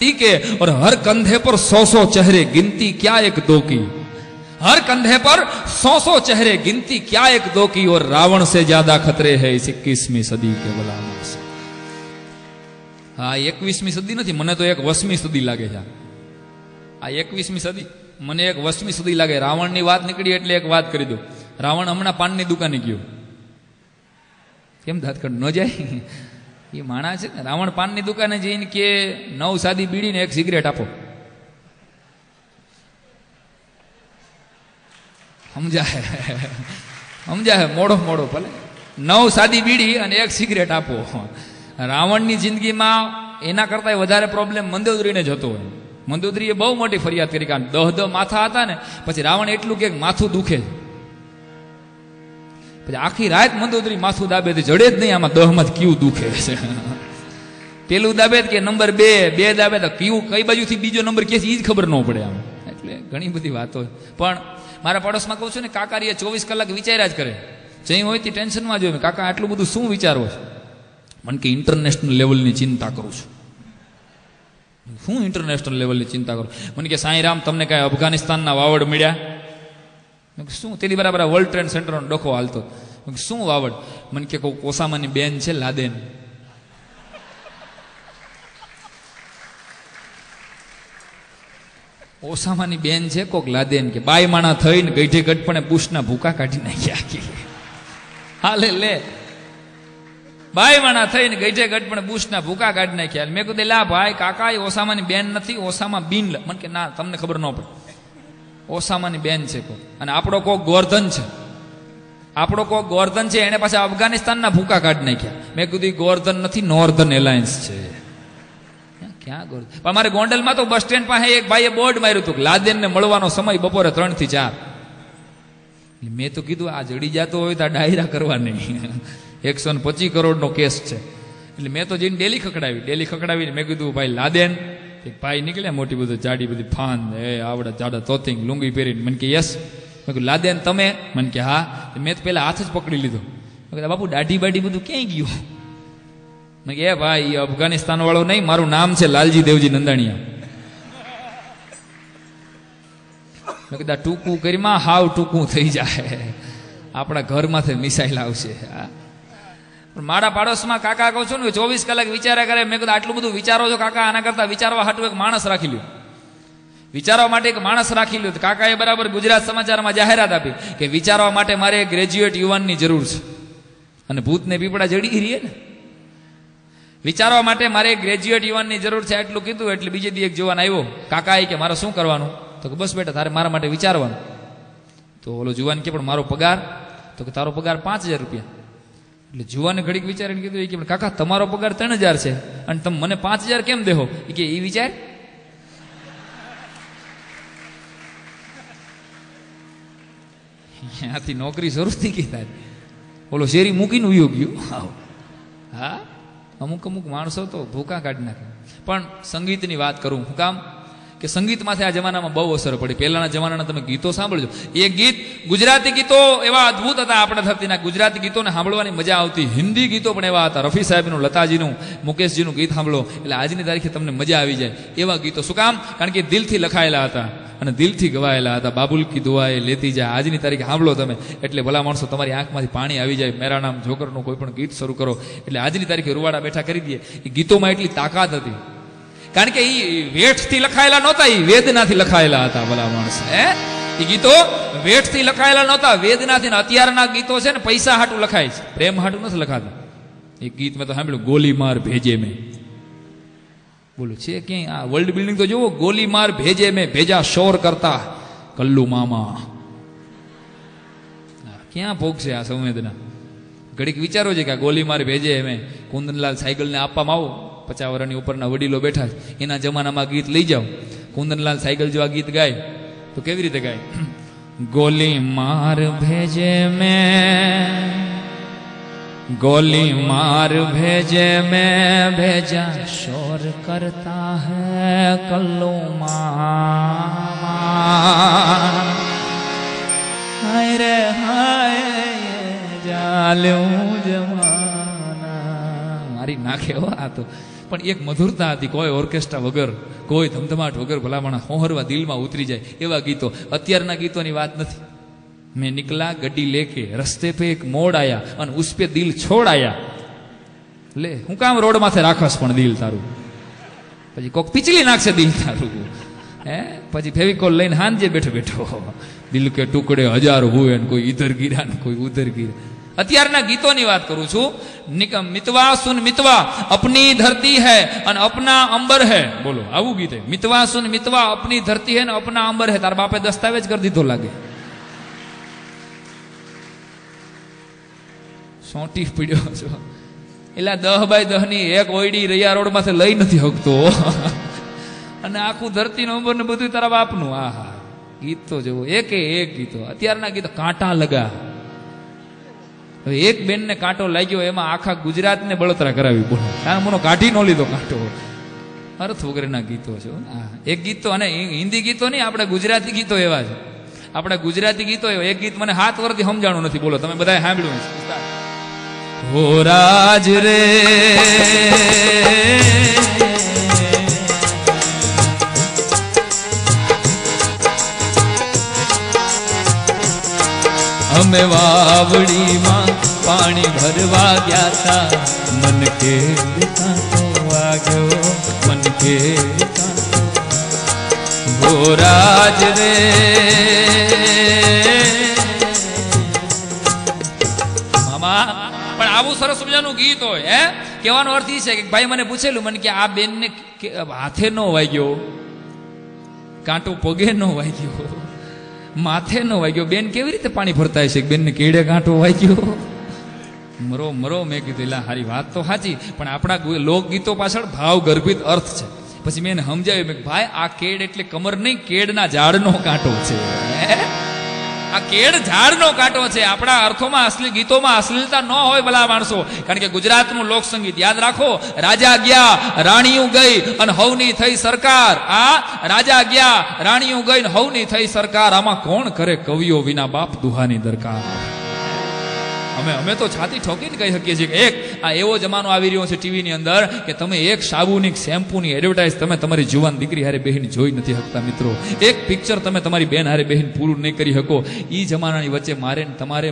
के और हर कंधे पर 100-100 चेहरे गिनती क्या एक दो की, हर कंधे पर 100-100 चेहरे गिनती क्या एक दो की, और रावण से ज्यादा खतरे है इस 21वीं सदी के भला माणस। हाँ 21મી સદી નથી, મને તો એક 20મી સદી લાગે છે। આ 21મી સદી મને એક 20મી સદી લાગે। રાવણની વાત નીકળી એટલે એક વાત કરી દો। રાવણ હમણાં પાનની દુકાને ગયો, કેમ ધાતકડ ન જાય? એ માણસ છે ને, રાવણ પાનની દુકાને જઈને કે 9 સાદી બીડી ને 1 સિગરેટ આપો। સમજાય? સમજાય? મોડો મોડો ભલે 9 સાદી બીડી અને 1 સિગરેટ આપો। રાવણની જિંદગીમાં એના કરતા વધારે પ્રોબ્લેમ મંદોદરીને જતો હોય। મંદોદરીએ બહુ મોટી ફરિયાદ કરી, કારણ 10 માથા હતા ને, પછી રાવણ એટલું કે માથું દુખે, પછી આખી રાત મંદોદરી માથું દાબે, જડે જ નહીં આમાં 10 માં કયું દુખે છે। પેલું દાબે કે નંબર 2 દાબે તો કયું કઈ બાજુથી બીજો નંબર કે છે એ જ ખબર ન પડે આમ। એટલે ઘણી બધી વાતો। પણ મારા પડોશમાં કહું છું ને, કાકારીએ 24 કલાક વિચાર્યા જ કરે, જઈ હોય તે ટેન્શનમાં જોયું, કાકા આટલું બધું શું વિચારો છો? મને કે ઇન્ટરનેશનલ લેવલની ચિંતા કરું છું। શું ઇન્ટરનેશનલ લેવલની ચિંતા કરું? મને કે સાંઈરામ તમને કઈ અફઘાનિસ્તાનના વાવડ મળ્યા? શું? તેની બરાબર વર્લ્ડ ટ્રેડ સેન્ટરનો ડખો હાલતો। શું વાવડ? મને કે કોઈ ઓસામાની બેન છે લાદેન, ઓસામાની બેન છે કોક લાદેન, કે બાય માણા થઈને ગઈઢે ગઢપણે બુશના ભૂકા કાઢી નાખ્યા। હાલે લે, બાય માણા થઈને ગઈઢે ગઢપણે બુશના ભૂકા કાઢી નાખ્યા। મેં કીધું લા ભાઈ કાકા એ ઓસામાની બેન નથી, ઓસામા બિન। મને કે ના તમને ખબર ન પડે, ઓસામાની બેન છે કોક, અને આપણો કોક ગોર્ધન છે, આપણો કોક ગોર્ધન છે, એને પાછા અફઘાનિસ્તાનના ભૂકા કાઢી નાખ્યા। મેં કીધું ગોર્ધન નથી, નોર્ધન એલાયન્સ છે। ક્યાં ગોર્ધન? પણ મારે ગોંડલમાં તો બસ સ્ટેન્ડ પાસે એક ભાઈએ બોર્ડ માર્યું હતું, લાદેનને મળવાનો સમય બપોરે 3 થી 4। મેં તો કીધું આ જડી જતો હોય તો આ ડાયરા કરવા નહીં, 125 કરોડનો કેસ છે। એટલે મેં તો જઈને ડેલી ખકડાવીને મેં કીધું ભાઈ લાદેન, એક ભાઈ નીકળ્યા મોટી બધું જાડી બધી ફાન, આવડા જાડા તોતિંગ લુંગી પહેરીને। મને કે યસ। મેં કીધું લાદેન તમે? મને કે હા। મેં તો પેલા હાથ જ પકડી લીધો। મેં કીધું બાપુ દાઢી બાઢી બધું ક્યાંય ગયું? મેં કે ભાઈ એ અફઘાનિસ્તાન વાળો નહીં, મારું નામ છે લાલજી દેવજી નંદાણીયા। મેં કીધું ટૂંકું કરીમાં હાવ ટૂંકું થઈ જાય, આપણા ઘરમાંથી મિસાઇલ આવશે। મારા પાડોશમાં કાકા કહું છું ને 24 કલાક વિચાર્યા કરે। મેં કીધું આટલું બધું વિચારો છો કાકા, આના કરતા વિચારવા હાટું એક માણસ રાખી લ્યો, વિચારવા માટે એક માણસ રાખી લ્યો। કાકાએ બરાબર ગુજરાત સમાચારમાં જાહેરાત આપી કે વિચારવા માટે મારે એક ગ્રેજ્યુએટ યુવાનની જરૂર છે, અને ભૂતને પીપળા જડી રહીએ ને, વિચારવા માટે મારે એક ગ્રેજ્યુએટ યુવાનની જરૂર છે, એટલું કીધું। એટલે બીજે દી એક જુવાન આવ્યો, કાકા કે મારે શું કરવાનું? તો કે બસ બેટા તારે મારા માટે વિચારવાનું। તો ઓલો જુવાન કે પણ મારો પગાર? તો કે તારો પગાર 5000 રૂપિયા। એટલે જુવાને ઘડીક વિચારીને કીધું કે કાકા તમારો પગાર 3000 છે અને તમે મને 5000 કેમ દેહો? એ કે એ વિચાર ત્યાંથી નોકરી શરૂ થઈ ગઈ તારી। ઓલો શેરી મૂકીને ઉયો ગયો। હા અમુક માણસો તો ભૂકા કાઢી નાખે। પણ સંગીતની વાત કરું હું કામ કે સંગીતમાંથી આ જમાનામાં બહુ અસર પડી। પહેલાના જમાનાના તમે ગીતો સાંભળજો, એ ગીત ગુજરાતી ગીતો એવા અદ્ભુત હતા આપણે ધરતીના, ગુજરાતી ગીતોને સાંભળવાની મજા આવતી। હિન્દી ગીતો પણ એવા હતા, રફી સાહેબનું, લતાજીનું, મુકેશજીનું ગીત સાંભળો એટલે આજની તારીખે તમને મજા આવી જાય એવા ગીતો। શું કામ? કારણ કે દિલથી લખાયેલા હતા અને દિલથી ગવાયેલા હતા। બાબુલ કી દુઆએ લેતી જાય, આજની તારીખે સાંભળો તમે એટલે ભલા માણસો તમારી આંખમાંથી પાણી આવી જાય। મેરા નામ જોકરનું કોઈ પણ ગીત શરૂ કરો એટલે આજની તારીખે રૂવાડા બેઠા કરી દઈએ। એ ગીતોમાં એટલી તાકાત હતી, કારણ કે એ વેઠથી લખાયેલા નહોતા, એ વેદનાથી લખાયેલા હતા ભલા માણસ। એ ગીતો વેઠથી લખાયેલા નહોતા, વેદનાથી। અત્યારના ગીતો છે ને પૈસા હાટું લખાય છે, પ્રેમ હાટું નથી લખાતા। એક ગીત મેં તો સાંભળ્યું, ગોલી માર ભેજે મેં। બોલો છે ક્યાંય? આ વર્લ્ડ બિલ્ડિંગ તો જુઓ, ગોલી માર ભેજે મેં ભેજા શોર કરતા કલ્લુ મામા। ક્યાં પહોંચશે આ સંવેદના? ઘડીક વિચારો છે કે આ ગોલી માર ભેજે મેં કુંદનલાલ સાયકલને આપવામાં આવો, 50 વર્ષની ઉપરના વડીલો બેઠા છે, એના જમાનામાં ગીત લઈ જાઓ, કુંદનલાલ સાયકલ જેવા ગીત ગાય તો કેવી રીતે ગાય? ગોલી માર ભેજે મેં, ગોલી માર ભેજે મેં ભેજા શોર કરતા હૈ કલ્લુ મામા। હાય રે હાય જાલ્યું જમાના, મારી નાખે હો આ તો। પણ એક મધુરતા હતી, કોઈ ઓર્કેસ્ટ્રા વગર, કોઈ ધમધમાટ વગર, ભલામણા હોહરવા દિલમાં ઉતરી જાય એવા ગીતો. અત્યારના ગીતોની વાત નથી. મેં નિકલા ગड्डी લેકે રસ્તે પે એક મોડ આયા અને ઉસ પે દિલ છોડ આયા. લે હું કામ રોડ માથે રાખસ પણ દિલ તારું, પછી કોક પીચલી નાખશે દિલ તારું, હે પછી ફેવિકોલ લઈને હાંજે બેઠો બેઠો દિલ કે ટુકડે હજારો હુએ ને કોઈ ઇધર ગીરા ને કોઈ ઉધર ગીરા. અત્યારના ગીતોની વાત કરું છું. મિતવા સુન મિતવા અપની ધરતી હૈ અને અપના અંબર હૈ. બોલો આવું ગીત હે. મિતવા સુન મિતવા અપની ધરતી હૈ ને અપના અંબર હૈ. તારા બાપે દસ્તાવેજ કરી દીધો લાગે. સોટી પીડ્યો છો એટલે 10 બાય 10 ની એક ઓયડી રૈયા રોડ માંથી લઈ નથી શકતો અને આખું ધરતી નંબર ને બધું તારા બાપનું. આહા ગીત તો જુઓ, એક ગીતો. અત્યારના ગીતો કાંટા લગા. હવે એક બેન ને કાંટો લાગ્યો એમાં આખા ગુજરાત ને બળતરા કરાવી. બોલો તારા મોનો કાઢી નો લીધો કાંટો. અર્થ વગરના ગીતો છે. એક ગીત તો, અને હિન્દી ગીતો નહીં, આપણે ગુજરાતી ગીતો એવા છે. આપણે ગુજરાતી ગીતો એવા. એક ગીત મને 7 વર્ષથી સમજાણું નથી. બોલો તમે બધા સાંભળ્યું હશે. હો રાજ રે અમે વાવડીમાં પાણી ભરવા ગયા તા, મન કે કાંટો વાગ્યો, મન કે કાંટો. હો રાજ રે મામા, પણ આવું સરસ મજાનું ગીત હોય. હે કહેવાનો અર્થ એ છે કે ભાઈ મને પૂછેલું, મને કે આ બેન ને હાથે નો વાગ્યો, કાંટો પગે નો વાગ્યો, માથે નો વાગ્યો, બેન કેવી રીતે પાણી ભરતા છે? બેન ને કેડે કાંટો વાગ્યો? મરો મરો. મેં કીધું એલા હારી વાત તો સાચી, પણ આપણા લોકગીતો પાછળ ભાવ ગર્ભિત અર્થ છે. પછી મેં એને સમજાવ્યું, મેં ભાઈ આ કેડ એટલે કમર નહીં, કેડના ઝાડનો કાંટો છે. આ કેડ ઝાડનો કાંટો છે. આપણા અર્થોમાં અસલી ગીતોમાં અશ્લીલતા ન હોય ભલા માણસો. કારણ કે ગુજરાતનું લોક સંગીત યાદ રાખો. રાજા ગયા રાણીયું ગઈ અને હવની થઈ સરકાર. આ રાજા ગયા રાણીયું ગઈ ને હવની થઈ સરકાર. આમાં કોણ કરે કવિઓ વિના બાપ દુહાની દરકાર. અમે તો છાતી ઠોકીને કહી શકીએ છીએ કે એક આ એવો જમાનો આવી રહ્યો છે ટીવીની અંદર કે તમે એક સાબુની શેમ્પૂની એડવર્ટાઇઝ તમે તમારી જુવાન દીકરી હારે બહેન જોઈ નથી શકતા મિત્રો. એક પિક્ચર તમે તમારી બેન હારે બહેન પૂરું નહીં કરી શકો. એ જમાનાની વચ્ચે મારે તમારે